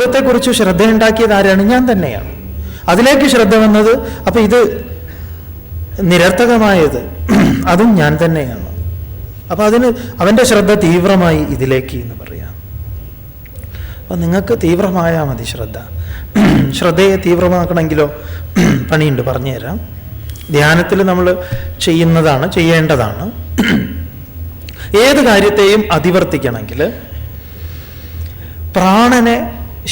അമൃതത്തെക്കുറിച്ച് ശ്രദ്ധയുണ്ടാക്കിയത് ആരാണ്? ഞാൻ തന്നെയാണ്. അതിലേക്ക് ശ്രദ്ധ വന്നത്, അപ്പൊ ഇത് നിരർത്ഥകമായത് അതും ഞാൻ തന്നെയാണ്. അപ്പൊ അതിന് അവൻ്റെ ശ്രദ്ധ തീവ്രമായി ഇതിലേക്ക് എന്ന് പറയാം. അപ്പൊ നിങ്ങൾക്ക് തീവ്രമായാൽ മതി ശ്രദ്ധ. ശ്രദ്ധയെ തീവ്രമാക്കണമെങ്കിലോ പണിയുണ്ട്, പറഞ്ഞുതരാം. ധ്യാനത്തിൽ നമ്മൾ ചെയ്യേണ്ടതാണ്. ഏത് കാര്യത്തെയും അതിവർത്തിക്കണമെങ്കിൽ പ്രാണനെ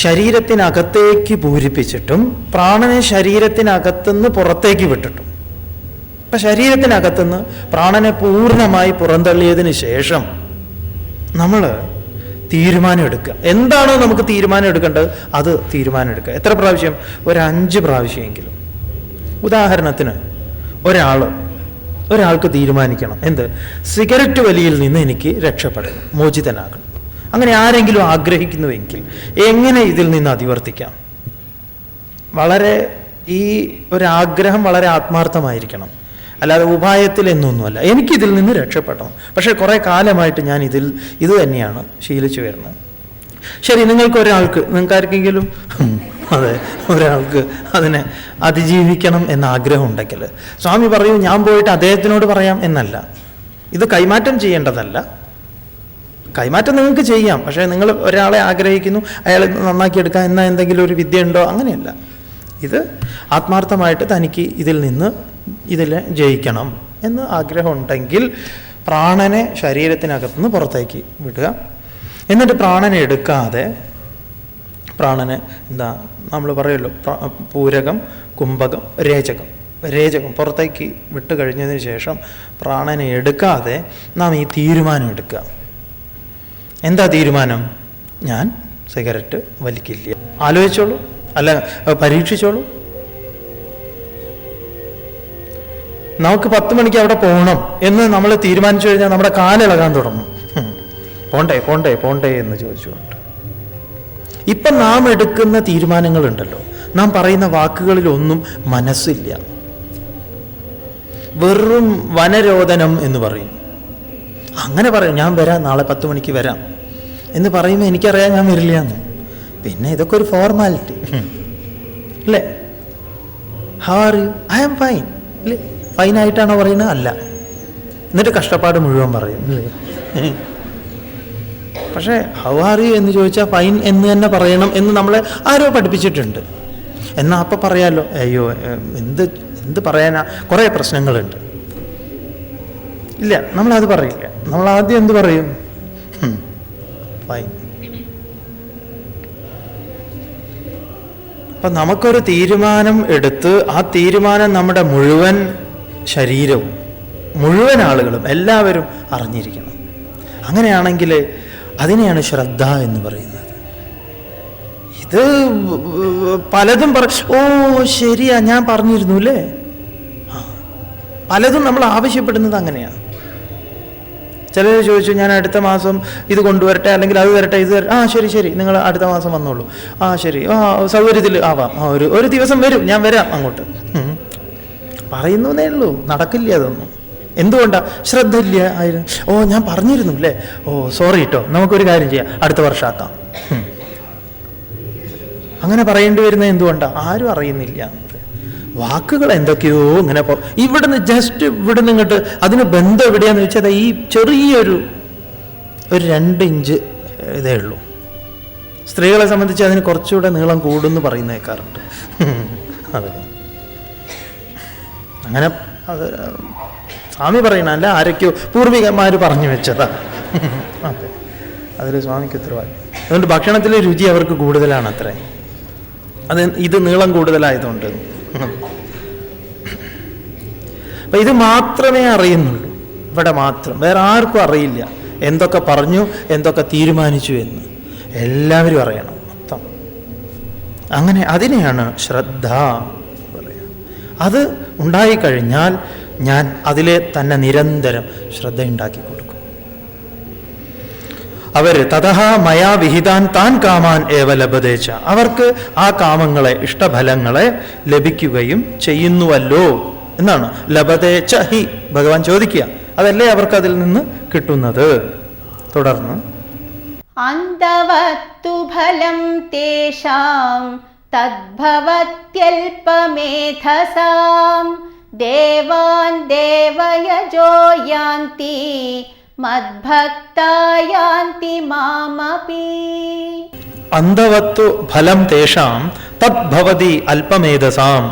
ശരീരത്തിനകത്തേക്ക് പൂരിപ്പിച്ചിട്ടും പ്രാണനെ ശരീരത്തിനകത്തുനിന്ന് പുറത്തേക്ക് വിട്ടിട്ടും. ഇപ്പൊ ശരീരത്തിനകത്തുനിന്ന് പ്രാണനെ പൂർണ്ണമായി പുറന്തള്ളിയതിന് ശേഷം നമ്മൾ തീരുമാനം എടുക്കുക. എന്താണോ നമുക്ക് തീരുമാനം എടുക്കേണ്ടത് അത് തീരുമാനം എടുക്കുക. എത്ര പ്രാവശ്യം? ഒരു 5 പ്രാവശ്യമെങ്കിലും. ഉദാഹരണത്തിന് ഒരാൾക്ക് തീരുമാനിക്കണം, എന്ത്? സിഗരറ്റ് വലിയിൽ നിന്ന് എനിക്ക് രക്ഷപ്പെടണം, മോചിതനാകണം. അങ്ങനെ ആരെങ്കിലും ആഗ്രഹിക്കുന്നുവെങ്കിൽ എങ്ങനെ ഇതിൽ നിന്ന് അതിവർത്തിക്കാം? ഈ ഒരാഗ്രഹം വളരെ ആത്മാർത്ഥമായിരിക്കണം, അല്ലാതെ ഉപായത്തിൽ എന്നൊന്നുമല്ല. എനിക്കിതിൽ നിന്ന് രക്ഷപ്പെടണം, പക്ഷേ കുറേ കാലമായിട്ട് ഞാൻ ഇത് തന്നെയാണ് ശീലിച്ചു വരുന്നത്. ശരി, നിങ്ങൾക്ക് ആർക്കെങ്കിലും ഒരാൾക്ക് അതിനെ അതിജീവിക്കണം എന്ന ആഗ്രഹം ഉണ്ടെങ്കിൽ സ്വാമി പറയൂ, ഞാൻ പോയിട്ട് അദ്ദേഹത്തിനോട് പറയാം എന്നല്ല. ഇത് കൈമാറ്റം ചെയ്യേണ്ടതല്ല. കൈമാറ്റം നിങ്ങൾക്ക് ചെയ്യാം, പക്ഷേ നിങ്ങൾ ഒരാളെ ആഗ്രഹിക്കുന്നു, അയാളെ നന്നാക്കിയെടുക്കാൻ എന്നാ എന്തെങ്കിലും ഒരു വിദ്യ ഉണ്ടോ? അങ്ങനെയല്ല. ഇത് ആത്മാർത്ഥമായിട്ട് തനിക്ക് ഇതിൽ ജയിക്കണം എന്ന് ആഗ്രഹമുണ്ടെങ്കിൽ പ്രാണനെ ശരീരത്തിനകത്തുനിന്ന് പുറത്തേക്ക് വിടുക. എന്നിട്ട് പ്രാണനെ എടുക്കാതെ, പ്രാണനെ നമ്മൾ പറയുമല്ലോ, പൂരകം, കുംഭകം, രേചകം പുറത്തേക്ക് വിട്ട് കഴിഞ്ഞതിന് ശേഷം പ്രാണനെ എടുക്കാതെ നാം ഈ തീരുമാനം എടുക്കുക. എന്താ തീരുമാനം? ഞാൻ സിഗരറ്റ് വലിക്കില്ല. ആലോചിച്ചോളൂ, അല്ല പരീക്ഷിച്ചോളൂ. നമുക്ക് 10 മണിക്ക് അവിടെ പോകണം എന്ന് നമ്മൾ തീരുമാനിച്ചു കഴിഞ്ഞാൽ നമ്മുടെ കാലിളകാൻ തുടങ്ങും. പോണ്ടേ എന്ന് ചോദിച്ചുകൊണ്ട്. ഇപ്പം നാം എടുക്കുന്ന തീരുമാനങ്ങളുണ്ടല്ലോ, നാം പറയുന്ന വാക്കുകളിലൊന്നും മനസ്സില്ല. വെറും വനരോധനം എന്ന് പറയും. അങ്ങനെ പറയും, ഞാൻ വരാം, നാളെ 10 മണിക്ക് വരാം എന്ന് പറയുമ്പോൾ എനിക്കറിയാം ഞാൻ വരില്ല എന്ന്. പിന്നെ ഇതൊക്കെ ഒരു ഫോർമാലിറ്റി അല്ലേ? How are you? I am fine അല്ലേ? ഫൈനായിട്ടാണോ പറയുന്നത്? അല്ല. എന്നിട്ട് കഷ്ടപ്പാട് മുഴുവൻ പറയും അല്ലേ? പക്ഷേ ഹൗ ആർ യു എന്ന് ചോദിച്ചാൽ ഫൈൻ എന്ന് തന്നെ പറയണം എന്ന് നമ്മളെ ആരോ പഠിപ്പിച്ചിട്ടുണ്ട്. എന്നാൽ അപ്പം പറയാമല്ലോ, അയ്യോ എന്ത് പറയാനാ, കുറേ പ്രശ്നങ്ങളുണ്ട്. ഇല്ല, നമ്മളത് പറയില്ല. നമ്മൾ ആദ്യം എന്ത് പറയും? ഫൈൻ. അപ്പം നമുക്കൊരു തീരുമാനം എടുത്ത് ആ തീരുമാനം നമ്മുടെ മുഴുവൻ ശരീരവും, മുഴുവൻ ആളുകളും, എല്ലാവരും അറിഞ്ഞിരിക്കണം. അങ്ങനെയാണെങ്കിൽ അതിനെയാണ് ശ്രദ്ധ എന്ന് പറയുന്നത്. ഇത് പലതും ഓ ശരിയാ, ഞാൻ പറഞ്ഞിരുന്നു അല്ലേ? പലതും നമ്മൾ ആവശ്യപ്പെടുന്നത് അങ്ങനെയാണ്. ചിലർ ചോദിച്ചു, ഞാൻ അടുത്ത മാസം ഇത് കൊണ്ടുവരട്ടെ, അല്ലെങ്കിൽ അത് വരട്ടെ, ഇത് വരട്ടെ. ശരി, നിങ്ങൾ അടുത്ത മാസം വന്നോളൂ. ശരി, സൗകര്യത്തിൽ ആവാം, ഒരു ദിവസം വരും, ഞാൻ വരാം അങ്ങോട്ട്. പറയുന്നേ ഉള്ളൂ, നടക്കില്ല അതൊന്നും. എന്തുകൊണ്ടാ? ശ്രദ്ധ ഇല്ല ആയിരുന്നു. ഞാൻ പറഞ്ഞിരുന്നു അല്ലേ? സോറി കേട്ടോ, നമുക്കൊരു കാര്യം ചെയ്യാം, അടുത്ത വർഷം ആക്കാം. അങ്ങനെ പറയേണ്ടി വരുന്നത് എന്തുകൊണ്ടാ? ആരും അറിയുന്നില്ല. വാക്കുകൾ എന്തൊക്കെയോ ഇങ്ങനെ ജസ്റ്റ് ഇവിടുന്ന് ഇങ്ങോട്ട് അതിന് ബന്ധം എവിടെയാന്ന് വെച്ചാൽ ഈ ചെറിയൊരു 2 ഇഞ്ച് ഇതേ ഉള്ളൂ. സ്ത്രീകളെ സംബന്ധിച്ച് അതിന് കുറച്ചുകൂടെ നീളം കൂടുമെന്ന് പറയുന്ന കേൾക്കാറുണ്ട്. അതെ, അങ്ങനെ അത് സ്വാമി പറയണ അല്ല, ആരൊക്കെയോ പൂർവികന്മാർ പറഞ്ഞു വെച്ചതാ. അതെ, അതിൽ സ്വാമിക്ക് ഉത്തരവാദിത്വം. അതുകൊണ്ട് ഭക്ഷണത്തിലെ രുചി അവർക്ക് കൂടുതലാണ് അത്രേ. ഇത് നീളം കൂടുതലായതുകൊണ്ട്. അപ്പൊ ഇത് മാത്രമേ അറിയുന്നുള്ളൂ ഇവിടെ മാത്രം, വേറെ ആർക്കും അറിയില്ല എന്തൊക്കെ പറഞ്ഞു, എന്തൊക്കെ തീരുമാനിച്ചു എന്ന്. എല്ലാവരും അറിയണം മൊത്തം. അങ്ങനെ അതിനെയാണ് ശ്രദ്ധ പറയുക. അത് ഉണ്ടായിക്കഴിഞ്ഞാൽ ഞാൻ അതിലെ തന്നെ നിരന്തരം ശ്രദ്ധ ഉണ്ടാക്കി കൊടുക്കും. തതഹ മയാ വിഹിതാൻ താൻ കാമാൻ ഏവ ലഭതേച്ച, അവർക്ക് ആ കാമങ്ങളെ, ഇഷ്ടഫലങ്ങളെ ലഭിക്കുകയും ചെയ്യുന്നുവല്ലോ എന്നാണ്. ലഭതേച്ച ഹി, ഭഗവാൻ ചോദിക്കുക, അതല്ലേ അവർക്ക് അതിൽ നിന്ന് കിട്ടുന്നത്. തുടർന്ന് അന്തവത്തു ഫലം തേഷാം തദ്ഭവത്യൽപമേധസാം ദേവാൻ ദേവയജോ യാന്തി മദ്ഭക്താ യാന്തി മാമപി. അന്തവത്തു ഫലം തേഷാം തദ്ഭവതി അല്പമേധസാം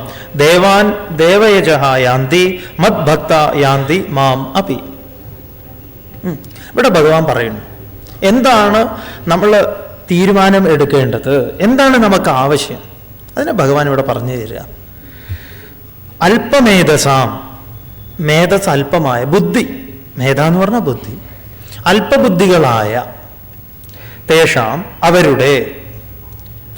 ദേവാൻ ദേവയജഃ യാന്തി മദ്ഭക്ത യാന്തി മാം അപി. ഇവിടെ ഭഗവാൻ പറയുന്നു, എന്താണ് നമ്മൾ തീരുമാനം എടുക്കേണ്ടത്, എന്താണ് നമുക്ക് ആവശ്യം, അതിനെ ഭഗവാൻ ഇവിടെ പറഞ്ഞു തരിക. അല്പമേധസാം, മേധസ് അല്പമായ ബുദ്ധി, മേധ എന്ന് പറഞ്ഞാൽ ബുദ്ധി, അല്പബുദ്ധികളായ തേഷാം അവരുടെ,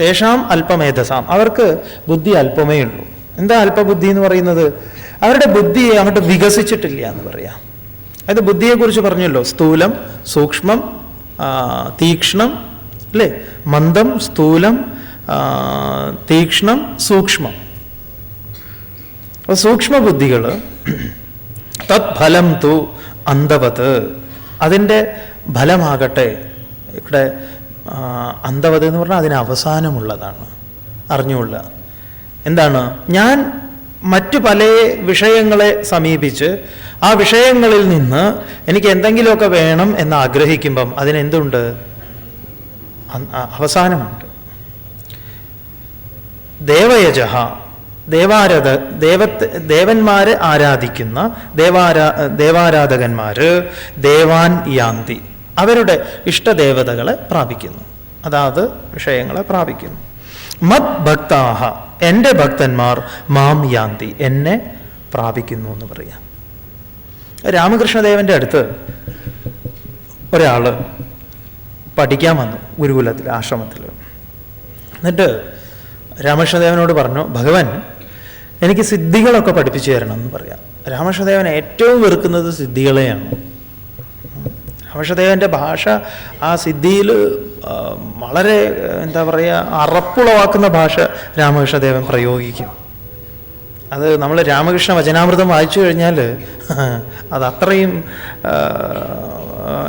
തേഷാം അല്പമേധസാം അവർക്ക് ബുദ്ധി അല്പമേ ഉള്ളൂ. എന്താ അല്പബുദ്ധി എന്ന് പറയുന്നത്? അവരുടെ ബുദ്ധി അങ്ങോട്ട് വികസിച്ചിട്ടില്ല എന്ന് പറയാം. അത് ബുദ്ധിയെക്കുറിച്ച് പറഞ്ഞല്ലോ, സ്ഥൂലം, സൂക്ഷ്മം, തീക്ഷ്ണം, അല്ലേ? മന്ദം, സ്ഥൂലം, തീക്ഷ്ണം, സൂക്ഷ്മം. സൂക്ഷ്മ ബുദ്ധികൾ തത് ഫലം തു അന്തവത്, അതിൻ്റെ ഫലമാകട്ടെ. ഇവിടെ അന്തവത് എന്ന് പറഞ്ഞാൽ അതിന് അവസാനമുള്ളതാണ്. അറിഞ്ഞുകൊള്ളുക എന്താണ്? ഞാൻ മറ്റു പല വിഷയങ്ങളെ സമീപിച്ച് ആ വിഷയങ്ങളിൽ നിന്ന് എനിക്ക് എന്തെങ്കിലുമൊക്കെ വേണം എന്ന് ആഗ്രഹിക്കുമ്പം അതിനെന്തുണ്ട്? അവസാനമുണ്ട്. ദേവയജഃ, ദേവന്മാരെ ആരാധിക്കുന്ന ദേവാരാധകന്മാര് ദേവാൻ യാന്തി, അവരുടെ ഇഷ്ടദേവതകളെ പ്രാപിക്കുന്നു, അതാത് വിഷയങ്ങളെ പ്രാപിക്കുന്നു. മത് ഭക്താഹ, എൻ്റെ ഭക്തന്മാർ മാം യാന്തി, എന്നെ പ്രാപിക്കുന്നു എന്ന് പറയാം. രാമകൃഷ്ണദേവന്റെ അടുത്ത് ഒരാൾ പഠിക്കാൻ വന്നു ഗുരുകുലത്തിൽ, ആശ്രമത്തിൽ. എന്നിട്ട് രാമകൃഷ്ണദേവനോട് പറഞ്ഞു, ഭഗവാൻ എനിക്ക് സിദ്ധികളൊക്കെ പഠിപ്പിച്ചു തരണം എന്ന് പറയാം. രാമകൃഷ്ണദേവൻ ഏറ്റവും വെറുക്കുന്നത് സിദ്ധികളെയാണ്. രാമകൃഷ്ണദേവന്റെ ഭാഷ ആ സിദ്ധിയിൽ വളരെ എന്താ പറയുക, അറപ്പുളവാക്കുന്ന ഭാഷ രാമകൃഷ്ണദേവൻ പ്രയോഗിക്കും. അത് നമ്മൾ രാമകൃഷ്ണ വചനാമൃതം വായിച്ചു കഴിഞ്ഞാൽ അത് അത്രയും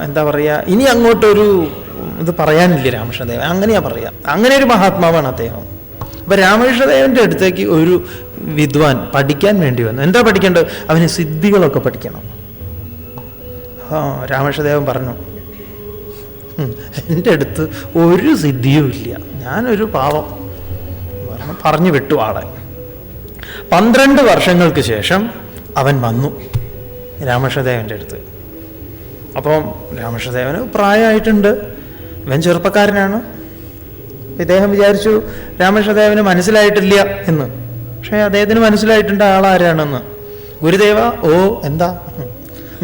എന്താ പറയുക, ഇനി അങ്ങോട്ടൊരു ഇത് പറയാനില്ല രാമകൃഷ്ണദേവൻ, അങ്ങനെയാ പറയാം. അങ്ങനെ ഒരു മഹാത്മാവാണ് അദ്ദേഹം. അപ്പൊ രാമകൃഷ്ണദേവന്റെ അടുത്തേക്ക് ഒരു വിദ്വാൻ പഠിക്കാൻ വേണ്ടി വന്നു. എന്താ പഠിക്കേണ്ടത്? അവന് സിദ്ധികളൊക്കെ പഠിക്കണം. രാമകൃഷ്ണദേവൻ പറഞ്ഞു, എൻ്റെ അടുത്ത് ഒരു സിദ്ധിയും ഇല്ല, ഞാനൊരു പാവം പറഞ്ഞു വിട്ടു ആളെ. 12 വർഷങ്ങൾക്ക് ശേഷം അവൻ വന്നു രാമകൃഷ്ണദേവൻ്റെ അടുത്ത്. അപ്പം രാമകൃഷ്ണദേവന് പ്രായമായിട്ടുണ്ട്, ഇവൻ ചെറുപ്പക്കാരനാണ്. ഇദ്ദേഹം വിചാരിച്ചു രാമകൃഷ്ണദേവന് മനസ്സിലായിട്ടില്ല എന്ന്. പക്ഷേ അദ്ദേഹത്തിന് മനസ്സിലായിട്ടുണ്ട് ആളാരാണെന്ന്. ഗുരുദേവ, ഓ എന്താ?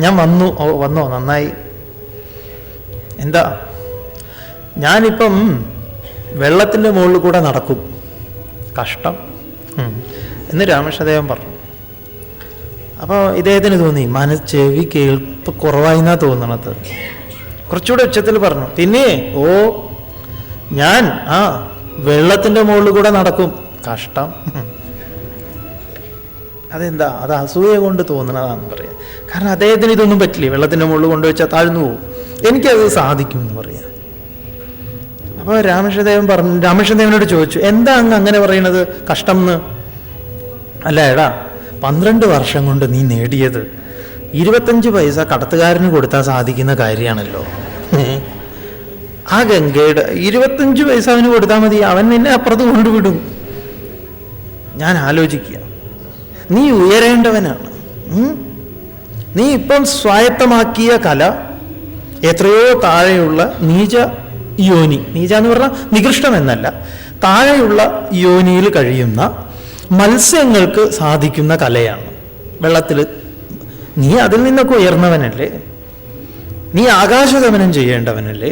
ഞാൻ വന്നു. ഓ വന്നോ, നന്നായി. എന്താ? ഞാനിപ്പം വെള്ളത്തിൻ്റെ മുകളിൽ കൂടെ നടക്കും, കഷ്ടം എന്ന് രാമകൃഷ്ണദേവൻ പറഞ്ഞു. അപ്പോൾ ഇദ്ദേഹത്തിന് തോന്നി ചെവി കേൾപ്പ് കുറവായിന്നാ തോന്നണത്. കുറച്ചുകൂടെ ഉച്ചത്തിൽ പറഞ്ഞു, പിന്നെ ഓ ഞാൻ വെള്ളത്തിൻ്റെ മുകളിൽ കൂടെ നടക്കും, കഷ്ടം. അതെന്താ? അത് അസൂയ കൊണ്ട് തോന്നണതാണെന്ന് പറയാം. കാരണം അദ്ദേഹത്തിന് ഇതൊന്നും പറ്റില്ല, വെള്ളത്തിൻ്റെ മുകളിൽ കൊണ്ടുവച്ചാൽ താഴ്ന്നു പോകും, എനിക്കത് സാധിക്കും എന്ന് പറയാം. അപ്പോൾ രാമകൃഷ്ണദേവനോട് ചോദിച്ചു, എന്താ അങ്ങ് അങ്ങനെ പറയണത്, കഷ്ടം എന്ന്? അല്ല എടാ, 12 വർഷം കൊണ്ട് നീ നേടിയത് 25 പൈസ കടത്തുകാരന് കൊടുത്താൽ സാധിക്കുന്ന കാര്യമാണല്ലോ. ആ ഗംഗയുടെ 25 പൈസ അവന് കൊടുത്താൽ മതി, അവൻ നിന്നെ അപ്പുറത്ത് കൊണ്ടുവിടും. ഞാൻ ആലോചിക്കുക, നീ ഉയരേണ്ടവനാണ്. നീ ഇപ്പം സ്വായത്തമാക്കിയ കല എത്രയോ താഴെയുള്ള നീച യോനി, നീച എന്ന് പറഞ്ഞാൽ നികൃഷ്ടമെന്നല്ല, താഴെയുള്ള യോനിയിൽ കഴിയുന്ന മത്സ്യങ്ങൾക്ക് സാധിക്കുന്ന കലയാണ്. വെള്ളത്തിൽ നീ അതിൽ നിന്നൊക്കെ ഉയർന്നവനല്ലേ, നീ ആകാശഗമനം ചെയ്യേണ്ടവനല്ലേ.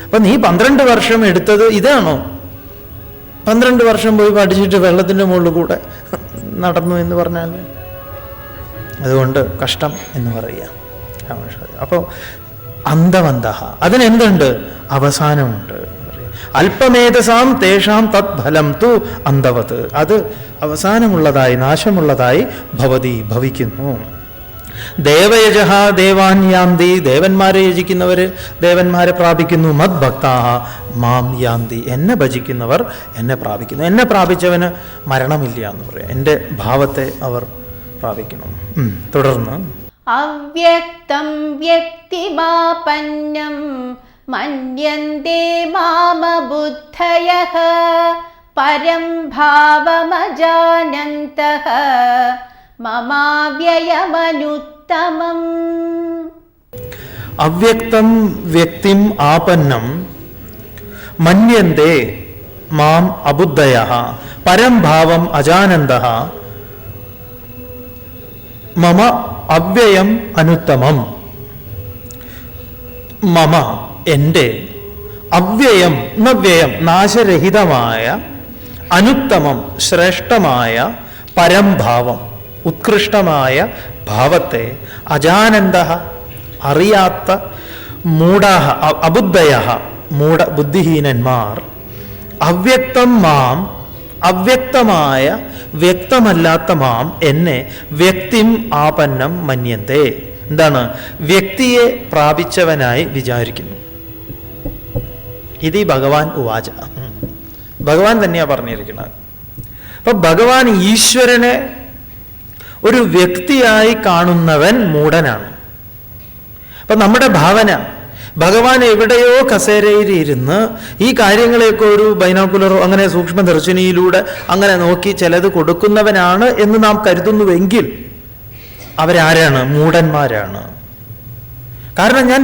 അപ്പം നീ 12 വർഷം എടുത്തത് ഇതാണോ? 12 വർഷം പോയി പഠിച്ചിട്ട് വെള്ളത്തിൻ്റെ മുകളിൽ കൂടെ നടന്നു എന്ന് പറഞ്ഞാൽ അതുകൊണ്ട് കഷ്ടം എന്ന് പറയുക. അപ്പോൾ അന്തവന്തഹ, അതിനെന്തുണ്ട്? അവസാനമുണ്ട്. അല്പമേധസാം തേഷാം തത് ഫലം തു അന്തവത്, അത് അവസാനമുള്ളതായി നാശമുള്ളതായി ഭവതി ഭവിക്കുന്നു. ദേവയജഃ ദേവാൻ യാന്തി, ദേവന്മാരെ യജിക്കുന്നവർ ദേവന്മാരെ പ്രാപിക്കുന്നു. മദ്ഭക്താഃ മാം യാന്തി, എന്നെ ഭജിക്കുന്നവർ എന്നെ പ്രാപിക്കുന്നു. എന്നെ പ്രാപിച്ചവന് മരണമില്ല എന്ന് പറയാം. എൻ്റെ ഭാവത്തെ അവർ പ്രാപിക്കണം. തുടർന്ന് അവ്യക്തം വ്യക്തിമാപന്നം മന്യന്തേ മാമബുദ്ധയഃ പരം ഭാവമജാനന്തഃ മമാവ്യയമനുത്തമം. അവ്യക്തം വ്യക്തിം ആപന്നം മന്യന്തേ മാം അബുദ്ധയഃ പരം ഭാവം അജാനന്തഃ മമ അവ്യയം അനുത്തമം. മമ എൻ്റെ, അവ്യയം നവ്യയം നാശരഹിതമായ, അനുത്തമം ശ്രേഷ്ഠമായ, പരംഭാവം ഉത്കൃഷ്ടമായ ഭാവത്തെ, അജാനന്തഃ അറിയാത്ത, മൂഢാഃ അബുദ്ധയഃ ബുദ്ധിഹീനന്മാർ, അവ്യക്തം മാം അവ്യക്തമായ വ്യക്തമല്ലാത്ത മാം എന്നെ വ്യക്തിം ആപന്നം മന്യന്തേ, എന്താണ് വ്യക്തിയെ പ്രാപിച്ചവനായി വിചാരിക്കുന്നു. ഇത് ഭഗവാൻ ഉവാച, ഭഗവാൻ തന്നെയാ പറഞ്ഞിരിക്കുന്നത്. അപ്പൊ ഭഗവാൻ ഈശ്വരനെ ഒരു വ്യക്തിയായി കാണുന്നവൻ മൂഢനാണ്. അപ്പൊ നമ്മുടെ ഭാവന ഭഗവാൻ എവിടെയോ കസേരയിൽ ഇരുന്ന് ഈ കാര്യങ്ങളെയൊക്കെ ഒരു ബൈനോക്കുലറോ അങ്ങനെ സൂക്ഷ്മദർശിനിയിലൂടെ അങ്ങനെ നോക്കി ചിലത് കൊടുക്കുന്നവനാണ് എന്ന് നാം കരുതുന്നുവെങ്കിൽ അവരാരാണ്? മൂഢന്മാരാണ്. കാരണം ഞാൻ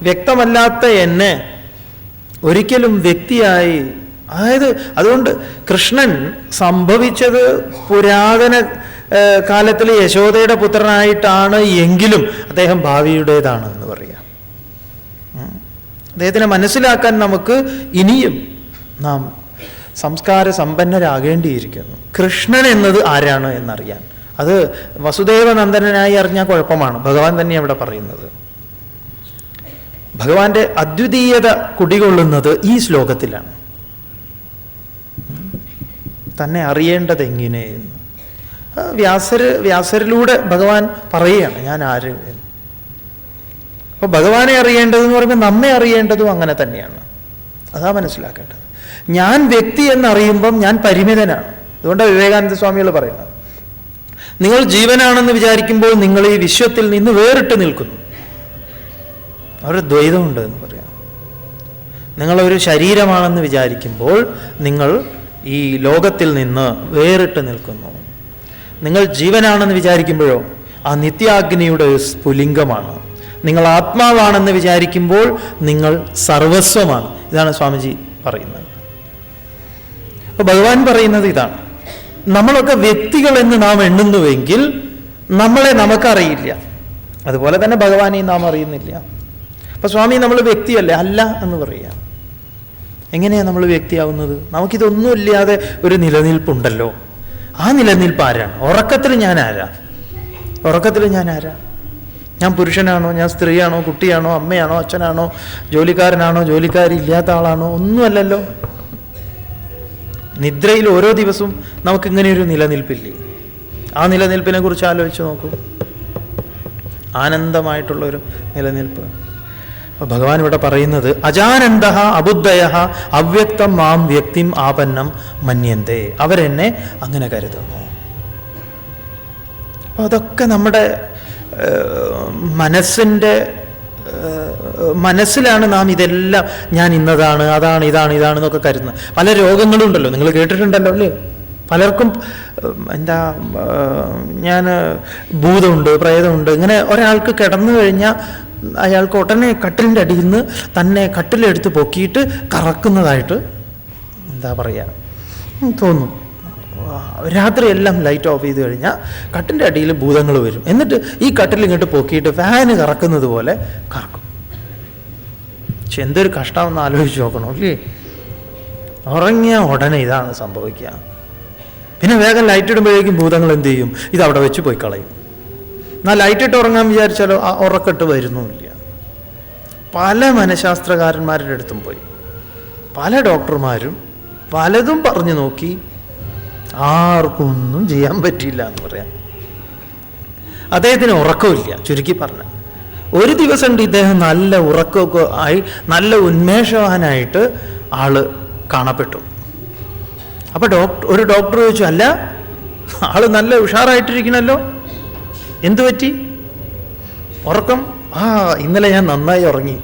വ്യക്തമല്ലാത്ത എന്നെ ഒരിക്കലും വ്യക്തിയായി, അതായത് അതുകൊണ്ട് കൃഷ്ണൻ സംഭവിച്ചത് പുരാതന കാലത്തിൽ യശോദയുടെ പുത്രനായിട്ടാണ് എങ്കിലും അദ്ദേഹം ഭാവിയുടേതാണ് എന്ന് പറയാം. അദ്ദേഹത്തിനെ മനസ്സിലാക്കാൻ നമുക്ക് ഇനിയും നാം സംസ്കാര സമ്പന്നരാകേണ്ടിയിരിക്കുന്നു. കൃഷ്ണൻ എന്നത് ആരാണ് എന്നറിയാൻ. അത് വസുദേവനന്ദനായി അറിഞ്ഞാൽ കുഴപ്പമാണ്. ഭഗവാൻ തന്നെ അവിടെ പറയുന്നത്. ഭഗവാന്റെ അദ്വിതീയത കുടികൊള്ളുന്നത് ഈ ശ്ലോകത്തിലാണ്. തന്നെ അറിയേണ്ടത് എങ്ങനെ എന്ന് വ്യാസരിലൂടെ ഭഗവാൻ പറയുകയാണ് ഞാൻ ആര് എന്ന്. അപ്പൊ ഭഗവാനെ അറിയേണ്ടതെന്ന് പറയുമ്പോൾ നമ്മെ അറിയേണ്ടതും അങ്ങനെ തന്നെയാണ്. അതാ മനസ്സിലാക്കേണ്ടത്. ഞാൻ വ്യക്തി എന്നറിയുമ്പം ഞാൻ പരിമിതനാണ്. അതുകൊണ്ടാണ് വിവേകാനന്ദ സ്വാമികൾ പറയുന്നത്, നിങ്ങൾ ജീവനാണെന്ന് വിചാരിക്കുമ്പോൾ നിങ്ങൾ ഈ വിശ്വത്തിൽ നിന്ന് വേറിട്ട് നിൽക്കുന്നു. അവിടെ ദ്വൈതമുണ്ട് എന്ന് പറയാം. നിങ്ങളൊരു ശരീരമാണെന്ന് വിചാരിക്കുമ്പോൾ നിങ്ങൾ ഈ ലോകത്തിൽ നിന്ന് വേറിട്ട് നിൽക്കുന്നു. നിങ്ങൾ ജീവനാണെന്ന് വിചാരിക്കുമ്പോഴോ ആ നിത്യാഗ്നിയുടെ ഒരു സ്ഫുലിംഗമാണ്. നിങ്ങൾ ആത്മാവാണെന്ന് വിചാരിക്കുമ്പോൾ നിങ്ങൾ സർവസ്വമാണ്. ഇതാണ് സ്വാമിജി പറയുന്നത്. അപ്പൊ ഭഗവാൻ പറയുന്നത് ഇതാണ്, നമ്മളൊക്കെ വ്യക്തികൾ എന്ന് നാം എണ്ണുന്നുവെങ്കിൽ നമ്മളെ നമുക്കറിയില്ല. അതുപോലെ തന്നെ ഭഗവാനെയും നാം അറിയുന്നില്ല. അപ്പൊ സ്വാമി നമ്മൾ വ്യക്തിയല്ലേ? അല്ല എന്ന് പറയാം. എങ്ങനെയാണ് നമ്മൾ വ്യക്തിയാവുന്നത്? നമുക്കിതൊന്നുമില്ലാതെ ഒരു നിലനിൽപ്പുണ്ടല്ലോ. ആ നിലനിൽപ്പ് ആരാണ്? ഉറക്കത്തിൽ ഞാൻ ആരാ? ഞാൻ പുരുഷനാണോ? ഞാൻ സ്ത്രീയാണോ? കുട്ടിയാണോ? അമ്മയാണോ? അച്ഛനാണോ? ജോലിക്കാരനാണോ? ജോലിക്കാരില്ലാത്ത ആളാണോ? ഒന്നുമല്ലല്ലോ. നിദ്രയിൽ ഓരോ ദിവസവും നമുക്കിങ്ങനെയൊരു നിലനിൽപ്പില്ലേ? ആ നിലനിൽപ്പിനെ കുറിച്ച് ആലോചിച്ച് നോക്കൂ. ആനന്ദമായിട്ടുള്ളൊരു നിലനിൽപ്പ്. അപ്പൊ ഭഗവാൻ ഇവിടെ പറയുന്നത് അജാനന്തഃ അബുദ്ധയഃ അവ്യക്തം മാം വ്യക്തിം ആപന്നം മന്യന്തേ, അവരെന്നെ അങ്ങനെ കരുതുന്നു. അപ്പൊ അതൊക്കെ നമ്മുടെ മനസ്സിലാണ് നാം ഇതെല്ലാം ഞാൻ ഇന്നതാണ്, അതാണ്, ഇതാണ് എന്നൊക്കെ കരുതുന്നത്. പല രോഗങ്ങളും ഉണ്ടല്ലോ, നിങ്ങൾ കേട്ടിട്ടുണ്ടല്ലോ അല്ലേ? പലർക്കും ഞാൻ ഭൂതമുണ്ട്, പ്രേതമുണ്ട്, ഇങ്ങനെ ഒരാൾക്ക് കിടന്നു കഴിഞ്ഞാൽ അയാൾക്ക് ഉടനെ കട്ടിലിൻ്റെ അടിയിൽ നിന്ന് തന്നെ കട്ടിലെടുത്ത് പൊക്കിയിട്ട് കറക്കുന്നതായിട്ട് തോന്നും. രാത്രി എല്ലാം ലൈറ്റ് ഓഫ് ചെയ്ത് കഴിഞ്ഞാൽ കട്ടിൻ്റെ അടിയിൽ ഭൂതങ്ങൾ വരും. എന്നിട്ട് ഈ കട്ടിൽ ഇങ്ങോട്ട് പൊക്കിയിട്ട് ഫാന് കറക്കുന്നത് പോലെ കറക്കും. പക്ഷെ എന്തൊരു കഷ്ടമെന്ന് ആലോചിച്ച് നോക്കണം അല്ലേ? ഉറങ്ങിയ ഉടനെ ഇതാണ് സംഭവിക്കുക. പിന്നെ വേഗം ലൈറ്റ് ഇടുമ്പോഴേക്കും ഭൂതങ്ങൾ എന്ത് ചെയ്യും? ഇത് അവിടെ വെച്ച് പോയി കളയും. എന്നാൽ ലൈറ്റ് ഇട്ട് ഉറങ്ങാൻ വിചാരിച്ചാലോ ആ ഉറക്കിട്ട് വരുന്നുമില്ല. പല മനഃശാസ്ത്രകാരന്മാരുടെ അടുത്തും പോയി, പല ഡോക്ടർമാരും പലതും പറഞ്ഞു നോക്കി, ആർക്കും ഒന്നും ചെയ്യാൻ പറ്റിയില്ല എന്ന് പറയാം. അദ്ദേഹത്തിന് ഉറക്കമില്ല. ചുരുക്കി പറഞ്ഞ ഒരു ദിവസം ഇദ്ദേഹം നല്ല ഉറക്കമൊക്കെ ആയി നല്ല ഉന്മേഷവാനായിട്ട് ആള് കാണപ്പെട്ടു. അപ്പൊ ഒരു ഡോക്ടർ ചോദിച്ചു, അല്ല ആള് നല്ല ഉഷാറായിട്ടിരിക്കണല്ലോ, എന്തു പറ്റി? ഉറക്കം? ഇന്നലെ ഞാൻ നന്നായി ഉറങ്ങി.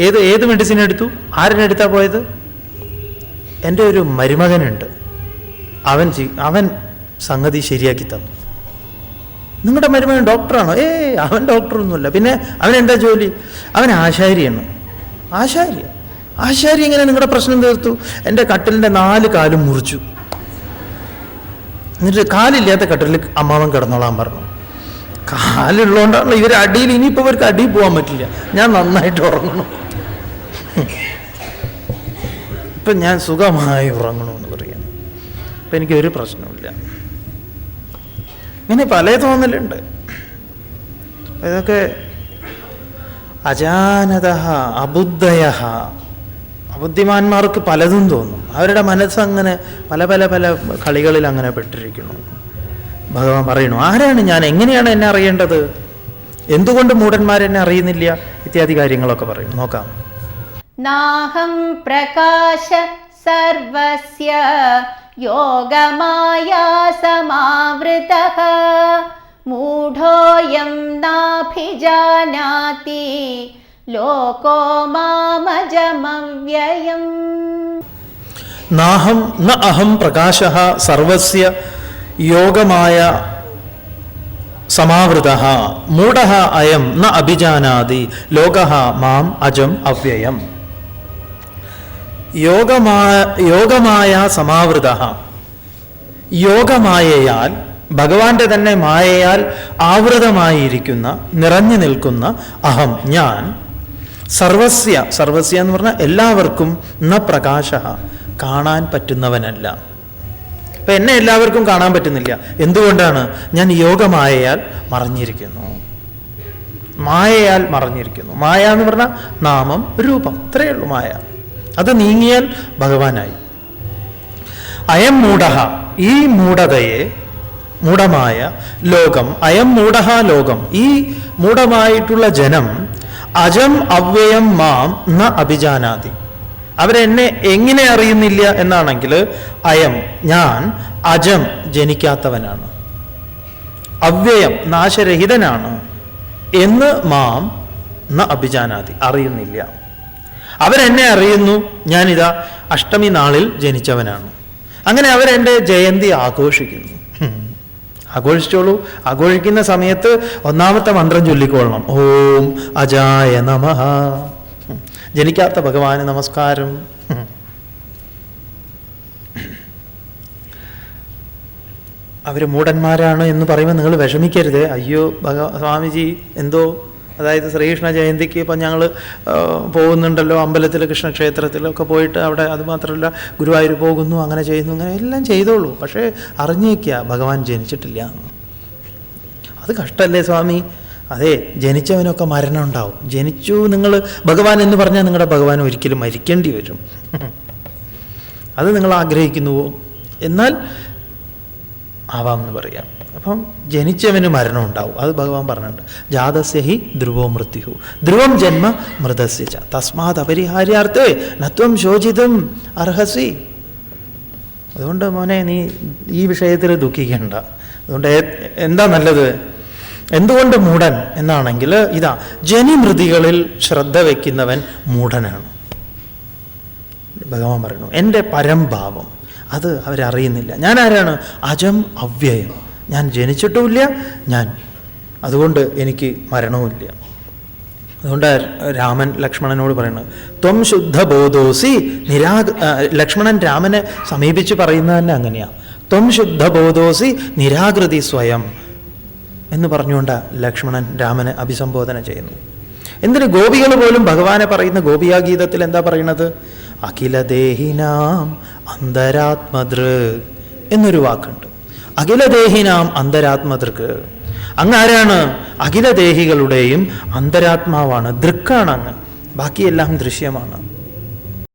ഏത് മെഡിസിൻ എടുത്തു? ആരിനെടുത്താ പോയത്? എൻ്റെ ഒരു മരുമകനുണ്ട്, അവൻ സംഗതി ശരിയാക്കി തന്നു. നിങ്ങളുടെ മരുമകൻ ഡോക്ടറാണോ? അവൻ ഡോക്ടറൊന്നുമല്ല. പിന്നെ അവനെന്താ ജോലി? അവൻ ആശാരിയാണ്. ആശാരി എങ്ങനെ നിങ്ങളുടെ പ്രശ്നം തീർത്തു? എൻ്റെ കട്ടിലിൻ്റെ 4 കാലും മുറിച്ചു. എന്നിട്ട് കാലില്ലാത്ത കട്ടിലിൽ അമ്മാവൻ കിടന്നോളാൻ പറഞ്ഞു. കാലുള്ളതുകൊണ്ടാണല്ലോ ഇവർ അടിയിൽ, ഇനിയിപ്പോൾ ഇവർക്ക് അടിയിൽ പോകാൻ പറ്റില്ല. ഞാൻ നന്നായിട്ട് ഉറങ്ങണം, ഇപ്പം ഞാൻ സുഖമായി ഉറങ്ങണമെന്ന് പറയാം. ഇപ്പം എനിക്കൊരു പ്രശ്നമില്ല. ഇങ്ങനെ പല തോന്നലുണ്ട്. ഇതൊക്കെ അജാനത അബുദ്ധയ, അബുദ്ധിമാന്മാർക്ക് പലതും തോന്നും. അവരുടെ മനസ്സങ്ങനെ പല പല പല കളികളിൽ അങ്ങനെ പെട്ടിരിക്കുന്നു. ഭഗവാൻ പറയുന്നു, ആരാണ് ഞാൻ? എങ്ങനെയാണ് എന്നെ അറിയേണ്ടത്? എന്തുകൊണ്ട് മൂഢന്മാരെന്നെ അറിയുന്നില്ല? ഇത്യാദി കാര്യങ്ങളൊക്കെ പറയും. നോക്കാം. നാഹം പ്രകാശ സർവസ്യ യോഗമായാ സമാവൃതഃ മൂഢോയം നാഭിജാനാതി ലോകോ മാമജമവ്യയം. നാഹം ന അഹം പ്രകാശഃ സർവസ്യ യോഗമായ സമാവൃതഃ മൂഢഃ അയം ന അഭിജാനാതി ലോകഃ മാം അജം അവ്യയം. യോഗമായ സമാവൃതഃ, യോഗമായയാൽ, ഭഗവാന്റെ തന്നെ മായയാൽ ആവൃതമായിരിക്കുന്ന, നിറഞ്ഞു നിൽക്കുന്ന അഹം ഞാൻ, സർവസ്യ എന്ന് പറഞ്ഞാൽ എല്ലാവർക്കും, ന പ്രകാശഃ കാണാൻ പറ്റുന്നവനല്ല. അപ്പൊ എന്നെ എല്ലാവർക്കും കാണാൻ പറ്റുന്നില്ല. എന്തുകൊണ്ടാണ്? ഞാൻ യോഗമായയാൽ മറഞ്ഞിരിക്കുന്നു. മായയാൽ മറഞ്ഞിരിക്കുന്നു. മായ എന്ന് പറഞ്ഞാൽ നാമം, രൂപം, ഇത്രയേ ഉള്ളൂ മായ. അത് നീങ്ങിയാൽ ഭഗവാനായി. അയം മൂഢഃ, ഈ മൂഢതയെ, മൂഢമായ ലോകം, അയം മൂഢഃ ലോകം, ഈ മൂഢമായിട്ടുള്ള ജനം, അജം അവ്യയം മാം ന അഭിജാനാതി, അവരെന്നെ എങ്ങനെ അറിയുന്നില്ല എന്നാണെങ്കിൽ, അയം ഞാൻ, അജം ജനിക്കാത്തവനാണ്, അവ്യയം നാശരഹിതനാണ് എന്ന് മാം ന അഭിജാനാതി അറിയുന്നില്ല. അവരെന്നെ അറിയുന്നു, ഞാനിതാ അഷ്ടമി നാളിൽ ജനിച്ചവനാണ്. അങ്ങനെ അവരെൻ്റെ ജയന്തി ആഘോഷിക്കുന്നു. ആഘോഷിച്ചോളൂ. ആഘോഷിക്കുന്ന സമയത്ത് ഒന്നാമത്തെ മന്ത്രം ചൊല്ലിക്കൊള്ളണം. ഓം അജായ നമഃ, ജനിക്കാത്ത ഭഗവാന് നമസ്കാരം. അവർ മൂഢന്മാരാണ് എന്ന് പറയുമ്പോൾ നിങ്ങൾ വിഷമിക്കരുത്. അയ്യോ സ്വാമിജി എന്തോ, അതായത് ശ്രീകൃഷ്ണ ജയന്തിക്ക് ഇപ്പം ഞങ്ങൾ പോകുന്നുണ്ടല്ലോ, അമ്പലത്തിൽ കൃഷ്ണക്ഷേത്രത്തിലൊക്കെ പോയിട്ട് അവിടെ, അതുമാത്രമല്ല ഗുരുവായൂർ പോകുന്നു, അങ്ങനെ ചെയ്യുന്നു, അങ്ങനെ എല്ലാം ചെയ്തോളൂ. പക്ഷേ അറിഞ്ഞേക്കുക ഭഗവാൻ ജനിച്ചിട്ടില്ല എന്ന്. അത് കഷ്ടമല്ലേ സ്വാമി? അതെ, ജനിച്ചവനൊക്കെ മരണം ഉണ്ടാവും. ജനിച്ചു നിങ്ങൾ ഭഗവാൻ എന്ന് പറഞ്ഞാൽ നിങ്ങളുടെ ഭഗവാൻ ഒരിക്കലും മരിക്കേണ്ടി വരും. അത് നിങ്ങൾ ആഗ്രഹിക്കുന്നുവോ? എന്നാൽ ആവാം എന്ന് പറയാം. അപ്പം ജനിച്ചവന് മരണം ഉണ്ടാവും, അത് ഭഗവാൻ പറഞ്ഞിട്ടുണ്ട്. ജാതസ്യ ഹി ധ്രുവോ മൃത്യു ധ്രുവം ജന്മ മൃതസ്യ ച തസ്മാത് അപരിഹാര്യാർത്ഥേ നത്വം ശോചിതും അർഹസി. അതുകൊണ്ട് മോനെ നീ ഈ വിഷയത്തിൽ ദുഃഖിക്കേണ്ട. അതുകൊണ്ട് എന്താ നല്ലത്? എന്തുകൊണ്ട് മൂഢൻ എന്നാണെങ്കിൽ, ഇതാ ജനിമൃതികളിൽ ശ്രദ്ധ വയ്ക്കുന്നവൻ മൂഢനാണ്. ഭഗവാൻ പറയുന്നു, എൻ്റെ പരംഭാവം അത് അവരറിയുന്നില്ല. ഞാൻ ആരാണ്? അജം അവ്യയം, ഞാൻ ജനിച്ചിട്ടുമില്ല, അതുകൊണ്ട് എനിക്ക് മരണവുമില്ല. അതുകൊണ്ട് രാമൻ ലക്ഷ്മണനോട് പറയുന്നത്, ത്വം ശുദ്ധബോധോസി ലക്ഷ്മണൻ രാമനെ സമീപിച്ച് പറയുന്നത് തന്നെ അങ്ങനെയാ. ത്വം ശുദ്ധബോധോസി നിരാകൃതി സ്വയം എന്ന് പറഞ്ഞുകൊണ്ട് ലക്ഷ്മണൻ രാമനെ അഭിസംബോധന ചെയ്യുന്നു. എന്തിന് ഗോപികൾ പോലും ഭഗവാനെ പറയുന്ന ഗോപിയാഗീതത്തിൽ എന്താ പറയുന്നത്? അഖിലദേഹിനാം അന്തരാത്മദൃക് എന്നൊരു വാക്കുണ്ട്. അഖിലദേഹിനാം അന്തരാത്മദൃക്, അങ്ങ് ആരാണ്? അഖിലദേഹികളുടെയും അന്തരാത്മാവാണ്, ദൃക്കാണ് അങ്ങ്, ബാക്കിയെല്ലാം ദൃശ്യമാണ്.